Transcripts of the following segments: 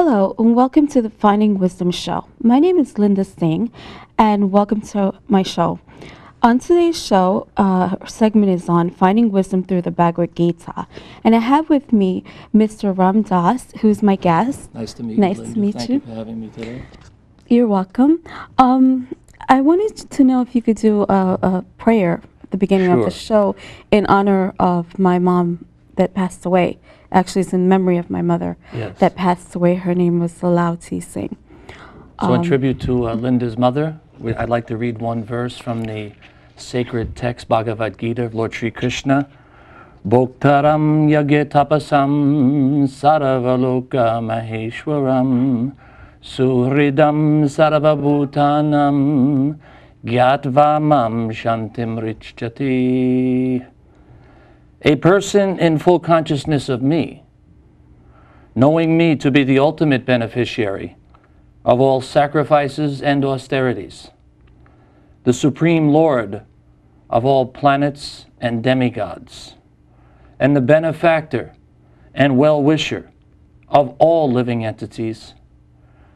Hello, and welcome to the Finding Wisdom Show. My name is Linda Singh, and welcome to my show. On today's show, our segment is on finding wisdom through the Bhagavad Gita. And I have with me Mr. Ram Das, who's my guest. Nice to meet you, Nice Linda. to meet Thank you for having me today. You're welcome. I wanted to know if you could do a prayer at the beginning of the show in honor of my mom that passed away. Actually, it's in memory of my mother that passed away. Her name was Salauti Singh. So in tribute to Linda's mother, I'd like to read one verse from the sacred text Bhagavad Gita of Lord Sri Krishna. Bhoktaram yagetapasam saravaloka maheshwaram suhridam sarvabhutanam gyatva mam shantim richati. A person in full consciousness of me, knowing me to be the ultimate beneficiary of all sacrifices and austerities, the Supreme Lord of all planets and demigods, and the benefactor and well-wisher of all living entities,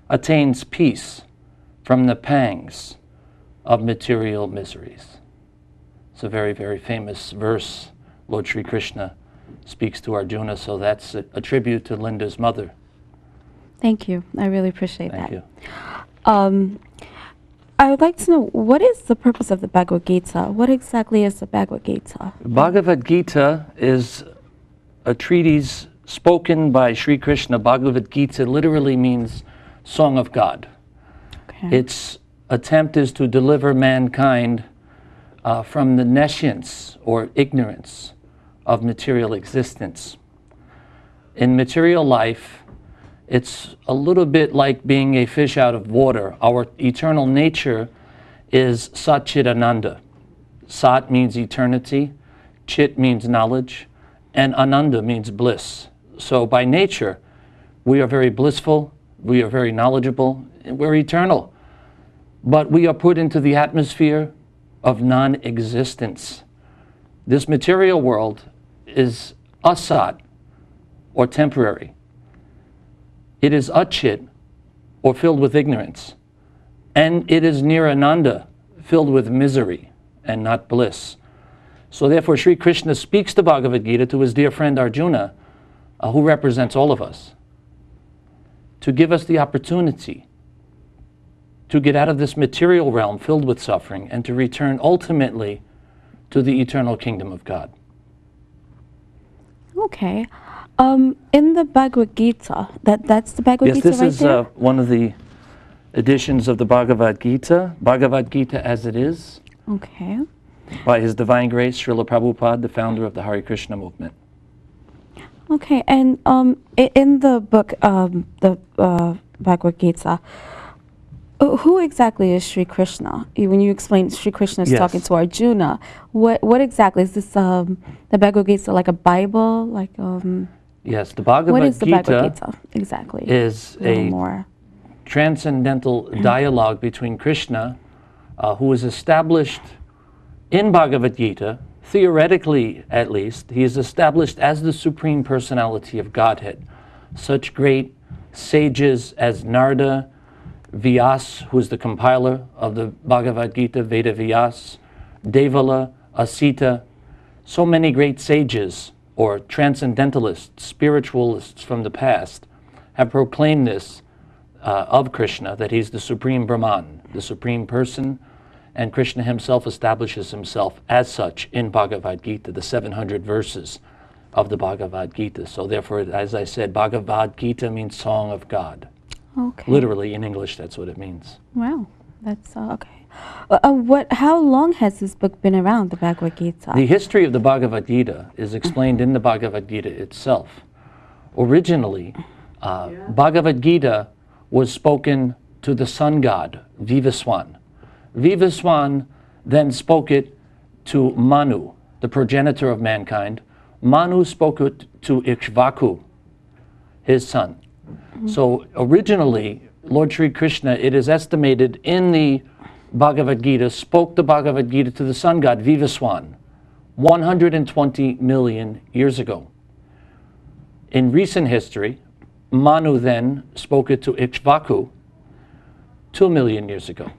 attains peace from the pangs of material miseries. It's a very, very famous verse Lord Sri Krishna speaks to Arjuna, so that's a tribute to Linda's mother. Thank you. I really appreciate that. Thank you. I would like to know, what is the purpose of the Bhagavad Gita? What exactly is the Bhagavad Gita? Bhagavad Gita is a treatise spoken by Sri Krishna. Bhagavad Gita literally means Song of God. Okay. Its attempt is to deliver mankind from the nescience or ignorance of material existence. In material life, it's a little bit like being a fish out of water. Our eternal nature is Sat Chit Ananda. Sat means eternity, Chit means knowledge, and Ananda means bliss. So by nature, we are very blissful, we are very knowledgeable, and we're eternal. But we are put into the atmosphere of non-existence. This material world is asat, or temporary. It is achit, or filled with ignorance. And it is nirananda, filled with misery and not bliss. So therefore Sri Krishna speaks the Bhagavad Gita to his dear friend Arjuna, who represents all of us, to give us the opportunity to get out of this material realm filled with suffering and to return ultimately to the eternal kingdom of God. Okay. In the Bhagavad Gita, that's the Bhagavad Gita right there? Yes, this is one of the editions of the Bhagavad Gita as it is. Okay. By His Divine Grace, Srila Prabhupada, the founder of the Hare Krishna movement. Okay, and in the book, the Bhagavad Gita, who exactly is Sri Krishna? When you explain Sri Krishna is talking to Arjuna, what exactly is this? The Bhagavad Gita like a Bible, like Yes, the Bhagavad Gita. What is the Bhagavad Gita exactly? Is a transcendental dialogue between Krishna, who is established in Bhagavad Gita, theoretically at least. He is established as the Supreme Personality of Godhead. Such great sages as Narada, Vyas, who is the compiler of the Bhagavad Gita, Veda Vyas, Devala, Asita, so many great sages or transcendentalists, spiritualists from the past have proclaimed this of Krishna, that he's the Supreme Brahman, the Supreme Person, and Krishna himself establishes himself as such in Bhagavad Gita, the 700 verses of the Bhagavad Gita. So therefore, as I said, Bhagavad Gita means Song of God. Okay. Literally, in English, that's what it means. Wow, that's okay. How long has this book been around, the Bhagavad Gita? The history of the Bhagavad Gita is explained in the Bhagavad Gita itself. Originally, Bhagavad Gita was spoken to the sun god, Vivaswan. Vivaswan then spoke it to Manu, the progenitor of mankind. Manu spoke it to Ikshvaku, his son. So originally, Lord Sri Krishna, it is estimated in the Bhagavad Gita, spoke the Bhagavad Gita to the sun god Vivaswan 120 million years ago. In recent history, Manu then spoke it to Ikshvaku 2 million years ago.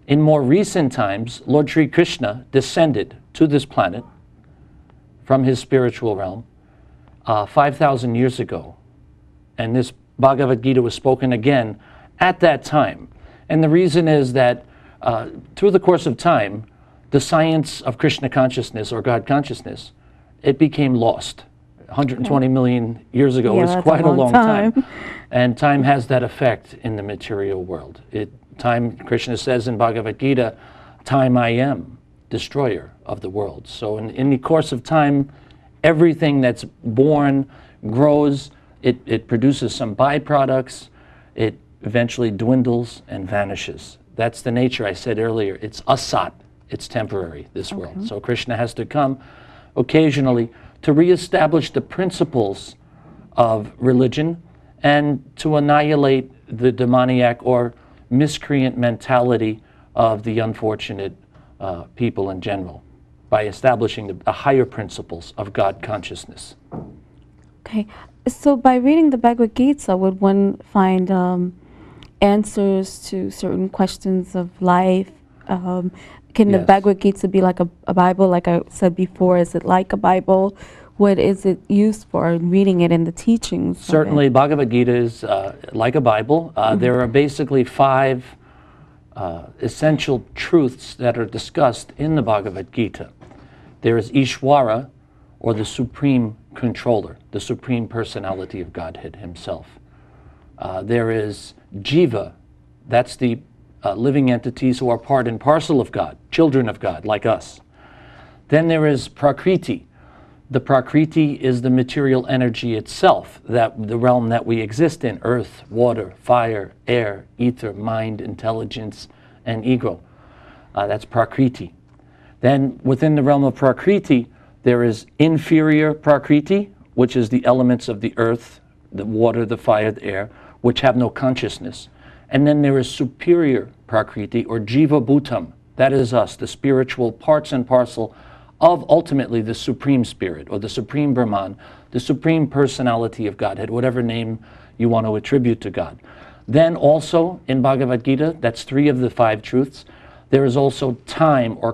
In more recent times, Lord Sri Krishna descended to this planet from his spiritual realm 5,000 years ago. And this Bhagavad Gita was spoken again at that time. And the reason is that through the course of time, the science of Krishna consciousness or God consciousness, it became lost. 120 million years ago is quite a long time. And time has that effect in the material world. Krishna says in Bhagavad Gita, time I am, destroyer of the world. So in the course of time, everything that's born grows, it produces some byproducts, it eventually dwindles and vanishes. That's the nature I said earlier. It's asat, it's temporary, this world. So Krishna has to come occasionally to reestablish the principles of religion and to annihilate the demoniac or miscreant mentality of the unfortunate people in general by establishing the higher principles of God consciousness. Okay, so by reading the Bhagavad Gita, would one find answers to certain questions of life? Can the Bhagavad Gita be like a Bible? Like I said before, is it like a Bible? What is it used for? Reading it in the teachings? Certainly, Bhagavad Gita is like a Bible. There are basically 5 essential truths that are discussed in the Bhagavad Gita. There is Ishwara, or the Supreme Controller, the Supreme Personality of Godhead Himself. There is Jiva, that's the living entities who are part and parcel of God, children of God, like us. Then there is Prakriti. The Prakriti is the material energy itself, the realm that we exist in: earth, water, fire, air, ether, mind, intelligence, and ego. That's Prakriti. Then within the realm of Prakriti, there is inferior Prakriti, which is the elements of the earth, the water, the fire, the air, which have no consciousness. And then there is superior Prakriti, or Jiva Bhutam. That is us, the spiritual parts and parcel of ultimately the Supreme Spirit, or the Supreme Brahman, the Supreme Personality of Godhead, whatever name you want to attribute to God. Then also in Bhagavad Gita, that's 3 of the 5 truths, there is also time or